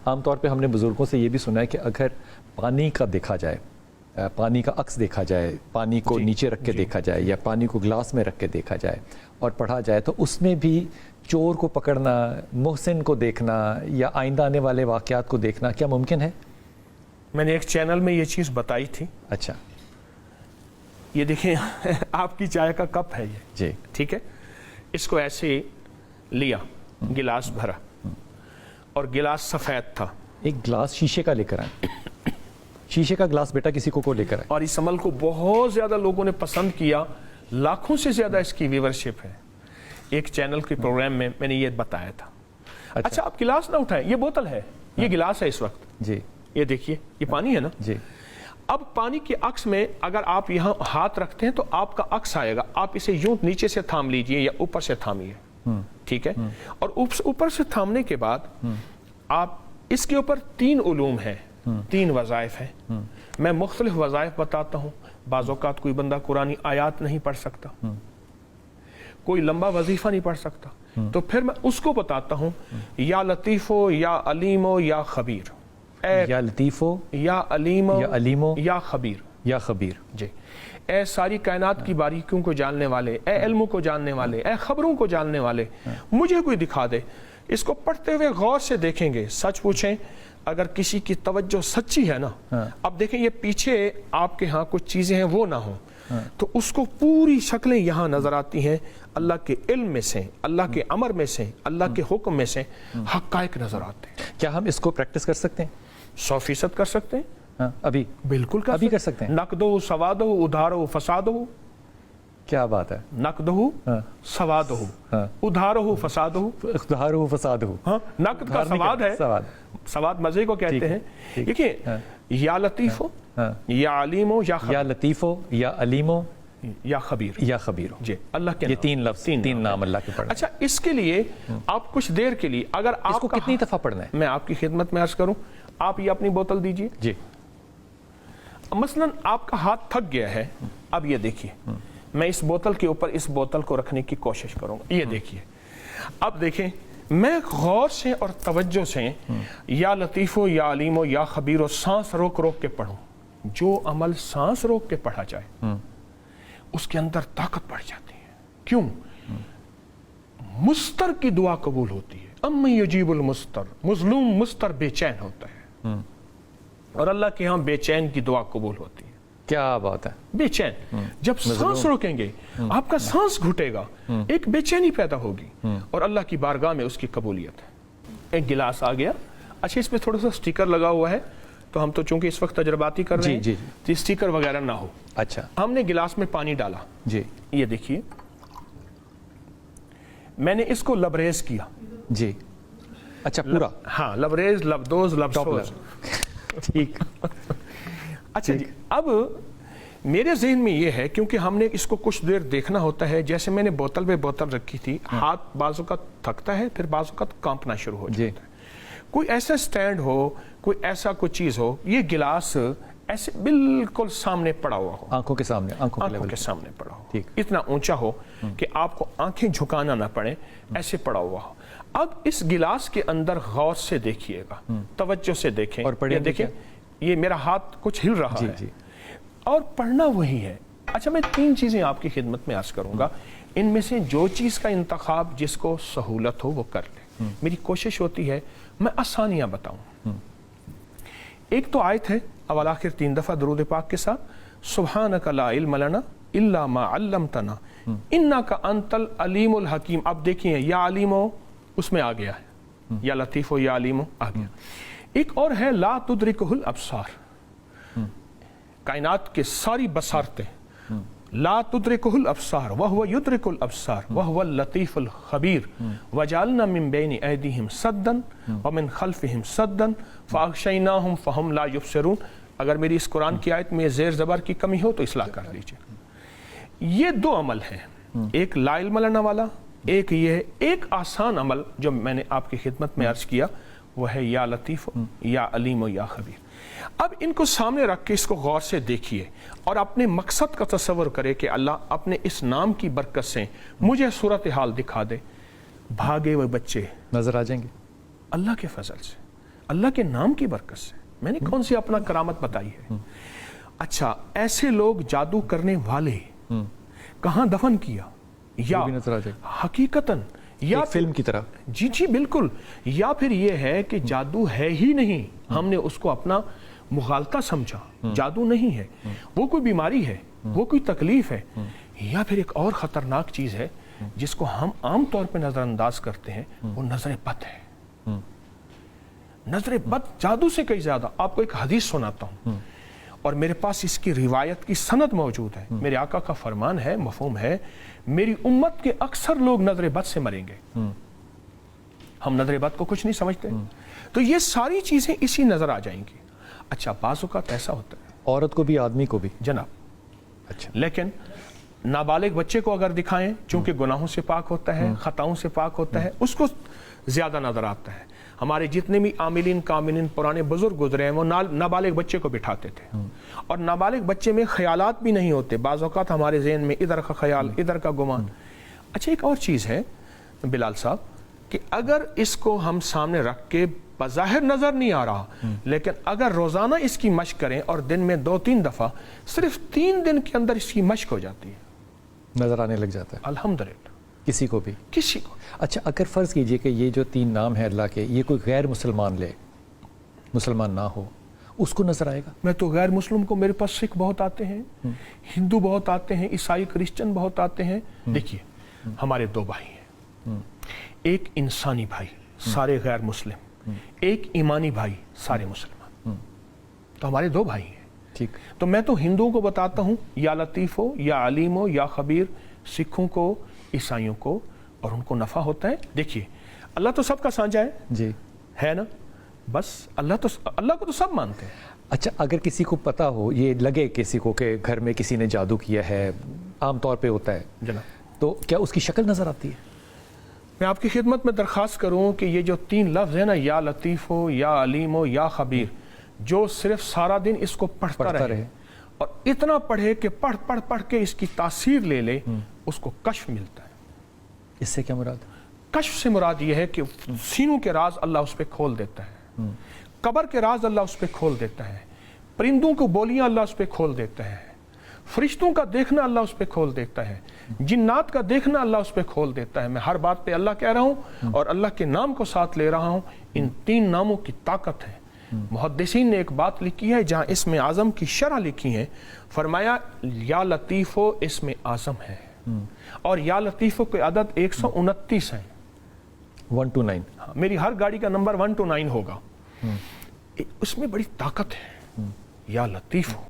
عام طور پہ ہم نے بزرگوں سے یہ بھی سنا ہے کہ اگر پانی کا دیکھا جائے، پانی کا عکس دیکھا جائے، پانی کو نیچے رکھ کے دیکھا جائے یا پانی کو گلاس میں رکھ کے دیکھا جائے اور پڑھا جائے تو اس میں بھی چور کو پکڑنا، محسن کو دیکھنا یا آئندہ آنے والے واقعات کو دیکھنا کیا ممکن ہے؟ میں نے ایک چینل میں یہ چیز بتائی تھی. اچھا، یہ دیکھیں آپ کی چائے کا کپ ہے یہ جی، ٹھیک ہے، اس کو ایسے لیا، گلاس بھرا اور گلاس سفید تھا. ایک گلاس شیشے کا لے کر آئیں، شیشے کا گلاس بیٹا کسی کو لے کر آئیں. اور اس عمل کو بہت زیادہ لوگوں نے پسند کیا، لاکھوں سے زیادہ اس کی ویورشپ ہے. ایک چینل کے پروگرام میں میں نے یہ بتایا تھا. اچھا آپ گلاس نہ اٹھائیں، یہ بوتل ہے، یہ گلاس ہے اس وقت، جی، یہ دیکھیے یہ پانی ہے نا. جی، اب پانی کے عکس میں اگر آپ یہاں ہاتھ رکھتے ہیں تو آپ کا عکس آئے گا. آپ اسے یوں نیچے سے تھام لیجئے یا اوپر سے تھامیے، ٹھیک ہے. اور اوپر سے تھامنے کے بعد آپ اس کے اوپر 3 علوم ہیں، 3 وظائف ہیں. میں مختلف وظائف بتاتا ہوں. بعض اوقات کوئی بندہ قرآنی آیات نہیں پڑھ سکتا، کوئی لمبا وظیفہ نہیں پڑھ سکتا، تو پھر میں اس کو بتاتا ہوں، یا لطیفو یا علیمو یا خبیر. یا لطیفو یا علیمو یا علیمو یا خبیر. یا خبیر. جی، اے ساری کائنات کی باریکیوں کو جاننے والے، اے علموں کو جاننے والے، اے خبروں کو جاننے والے، مجھے کوئی دکھا دے. اس کو پڑھتے ہوئے غور سے دیکھیں گے. سچ پوچھیں، اگر کسی کی توجہ سچی ہے نا، اب دیکھیں یہ پیچھے آپ کے ہاں کچھ چیزیں ہیں وہ نہ ہوں تو اس کو پوری شکلیں یہاں نظر آتی ہیں. اللہ کے علم میں سے، اللہ کے امر میں سے، اللہ کے حکم میں سے حقائق نظر آتے ہیں. کیا ہم اس کو پریکٹس کر سکتے ہیں؟ 100% کر سکتے ہیں. ابھی بالکل ابھی کر سکتے ہیں. نقدو سوادو ادھارو فسادو. کیا بات ہے. نقدو سوادو ادھارو فسادو. ادھارو فسادو. نقد کا سواد ہے، سواد مزے کو کہتے ہیں. دیکھیں، یا لطیفو یا علیمو یا لطیفو یا علیمو یا خبیر. یا خبیر. جی، اللہ کے یہ 3 لفظ، 3 نام اللہ کے پڑھیں. اچھا، اس کے لیے آپ کچھ دیر کے لیے اگر اس آپ کو کتنی دفعہ پڑھنا ہے؟ میں آپ کی خدمت میں عرض کروں، آپ یہ اپنی بوتل دیجئے. جی، مثلا آپ کا ہاتھ تھک گیا ہے. اب یہ دیکھیے، میں اس بوتل کے اوپر اس بوتل کو رکھنے کی کوشش کروں گا. یہ دیکھیے، اب دیکھیں میں غور سے اور توجہ سے یا لطیفو یا علیمو یا خبیرو سانس روک روک کے پڑھوں. جو عمل سانس روک کے پڑھا جائے اس کے اندر طاقت بڑھ جاتی ہے. کیوں؟ مستر کی دعا قبول ہوتی ہے. اما یجیب المستر، مظلوم مستر بے چین ہوتا ہے اور اللہ کے ہاں بے چین کی دعا قبول ہوتی ہے. کیا بات ہے. بے چین، جب سانس روکیں گے آپ کا سانس گھٹے گا، ایک بے چینی پیدا ہوگی اور اللہ کی بارگاہ میں اس کی قبولیت ہے. ایک گلاس آ گیا. اچھا، اس پہ تھوڑا سا سٹیکر لگا ہوا ہے تو ہم تو چونکہ اس وقت تجرباتی کر رہے ہیں تو سٹیکر وغیرہ نہ ہو. اچھا، ہم نے گلاس میں پانی ڈالا. جی، یہ دیکھیے میں نے اس کو لبریز کیا. جی، اچھا، پورا. ہاں، لبریز، لبدوز، لبسوز. ٹھیک. اچھا جی، اب میرے ذہن میں یہ ہے کیونکہ ہم نے اس کو کچھ دیر دیکھنا ہوتا ہے. جیسے میں نے بوتل پہ بوتل رکھی تھی، ہاتھ بعض اوقات تھکتا ہے، پھر بعض اوقات کانپنا شروع ہو جاتا ہے. کوئی ایسا سٹینڈ ہو، کوئی ایسا کوئی چیز ہو، یہ گلاس ایسے بالکل سامنے پڑا ہوا ہو، آنکھوں کے سامنے، آنکھوں کے سامنے پڑا ہو، اتنا اونچا ہو کہ آپ کو آنکھیں جھکانا نہ پڑے، ایسے پڑا ہوا ہو. اب اس گلاس کے اندر غور سے دیکھیے گا، توجہ سے دیکھیں اور دیکھیں یہ میرا ہاتھ کچھ ہل رہا ہے اور پڑھنا وہی ہے. اچھا، میں 3 چیزیں آپ کی خدمت میں عرض کروں گا. ان میں سے جو چیز کا انتخاب جس کو سہولت ہو وہ کر لے. میری کوشش ہوتی ہے میں آسانیاں بتاؤں. ایک تو آیت ہے اول آخر 3 دفعہ درود پاک کے ساتھ، سبحانک لا علم لنا الا ما علمتنا انک انت العلیم الحکیم. اب دیکھیں یا علیمو اس میں آ گیا ہے، یا لطیفو یا علیمو آ گیا. ایک اور ہے لا تدرکہ الابصار، کائنات کے ساری بصارتیں، لا تدرکہ الابصار وہو یدرک الابصار وہو اللطیف الخبیر وجعلنا من بین ایدیہم سدا ومن خلفہم سدا فاغشیناہم فہم لا یبصرون. اگر میری اس قرآن کی آیت میں زیر زبر کی کمی ہو تو اصلاح کر لیجئے. یہ 2 عمل ہیں، ایک لا علم لنا والا، ایک یہ ہے. ایک آسان عمل جو میں نے آپ کی خدمت میں عرض کیا وہ ہے یا لطیف یا علیم یا خبیر. اب ان کو سامنے رکھ کے اس کو غور سے دیکھیے اور اپنے مقصد کا تصور کرے کہ اللہ اپنے اس نام کی برکت سے مجھے صورتحال دکھا دے. بھاگے ہوئے بچے نظر آ جائیں گے اللہ کے فضل سے. اللہ کے نام کی برکت سے. میں نے کون سی اپنا کرامت بتائی ہے. اچھا ایسے لوگ جادو کرنے والے کہاں دفن کیا؟ یا حقیقتاً یا فلم کی طرح. جی جی بالکل. یا پھر یہ ہے کہ جادو ہے ہی نہیں, ہم نے اس کو اپنا مغالطہ سمجھا, جادو نہیں ہے, وہ کوئی بیماری ہے, وہ کوئی تکلیف ہے. یا پھر ایک اور خطرناک چیز ہے جس کو ہم عام طور پہ نظر انداز کرتے ہیں, وہ نظر بد ہے. نظر بد جادو سے کئی زیادہ. آپ کو ایک حدیث سناتا ہوں اور میرے پاس اس کی روایت کی سند موجود ہے. میرے آقا کا فرمان ہے, مفہوم ہے, میری امت کے اکثر لوگ نظر بد سے مریں گے. ہم نظر بد کو کچھ نہیں سمجھتے, تو یہ ساری چیزیں اسی نظر آ جائیں گی. اچھا بعض اوقات ایسا ہوتا ہے, عورت کو بھی آدمی کو بھی جناب, اچھا, لیکن نابالغ بچے کو اگر دکھائیں, چونکہ گناہوں سے پاک ہوتا ہے, خطاؤں سے پاک ہوتا ہے, اس کو زیادہ نظر آتا ہے. ہمارے جتنے بھی عاملین کاملین پرانے بزرگ گزرے ہیں وہ نابالغ بچے کو بٹھاتے تھے, اور نابالغ بچے میں خیالات بھی نہیں ہوتے. بعض اوقات ہمارے ذہن میں ادھر کا خیال, ادھر کا گمان. اچھا ایک اور چیز ہے بلال صاحب, کہ اگر اس کو ہم سامنے رکھ کے بظاہر نظر نہیں آ رہا, لیکن اگر روزانہ اس کی مشق کریں اور دن میں 2-3 دفعہ, صرف 3 دن کے اندر اس کی مشق ہو جاتی ہے, نظر آنے لگ جاتا ہے الحمدللہ کسی کو بھی. کسی کو. اچھا اگر فرض کیجئے کہ یہ جو 3 نام ہیں اللہ کے, یہ کوئی غیر مسلمان لے, مسلمان نہ ہو, اس کو نظر آئے گا؟ میں تو غیر مسلم کو, میرے پاس سکھ بہت آتے ہیں, ہندو بہت آتے ہیں, عیسائی کرسچن بہت آتے ہیں. دیکھیے ہمارے 2 بھائی ہیں, ایک انسانی بھائی سارے غیر مسلم, ایک ایمانی بھائی سارے مسلمان. تو ہمارے 2 بھائی ہیں. ٹھیک. تو میں تو ہندوؤں کو بتاتا ہوں یا لطیف ہو یا علیم ہو یا خبیر, سکھوں کو, عیسائیوں کو, اور ان کو نفع ہوتا ہے. دیکھیے اللہ تو سب کا سانجا ہے جی, ہے نا, بس اللہ کو تو سب مانتے ہیں. اچھا اگر کسی کو پتا ہو, یہ لگے کسی کو کہ گھر میں کسی نے جادو کیا ہے, عام طور پہ ہوتا ہے جناب, تو کیا اس کی شکل نظر آتی ہے؟ میں آپ کی خدمت میں درخواست کروں کہ یہ جو 3 لفظ ہیں نا, یا لطیف ہو یا علیم ہو یا خبیر, جو صرف سارا دن اس کو پڑھتا رہے اور اتنا پڑھے کہ پڑھ کے اس کی تاثیر لے لے, اس کو کشف ملتا ہے. اس سے کیا مراد؟ کشف سے مراد یہ ہے کہ سینوں کے راز اللہ اس پہ کھول دیتا ہے, قبر کے راز اللہ اس پہ کھول دیتا ہے, پرندوں کو بولیاں اللہ اس پہ کھول دیتا ہے, فرشتوں کا دیکھنا اللہ اس پہ کھول دیتا ہے, جنات کا دیکھنا اللہ اس پہ کھول دیتا ہے. میں ہر بات پہ اللہ کہہ رہا ہوں اور اللہ کے نام کو ساتھ لے رہا ہوں. ان 3 ناموں کی طاقت ہے. محدثین نے ایک بات لکھی ہے, جہاں اسم اعظم کی شرح لکھی ہے, فرمایا یا لطیف ہو اسم اعظم ہے, اور یا لطیف کے عدد 129 ہیں, 1 to 9. میری ہر گاڑی کا نمبر 1 to 9 ہوگا. اس میں بڑی طاقت ہے. یا لطیف ہو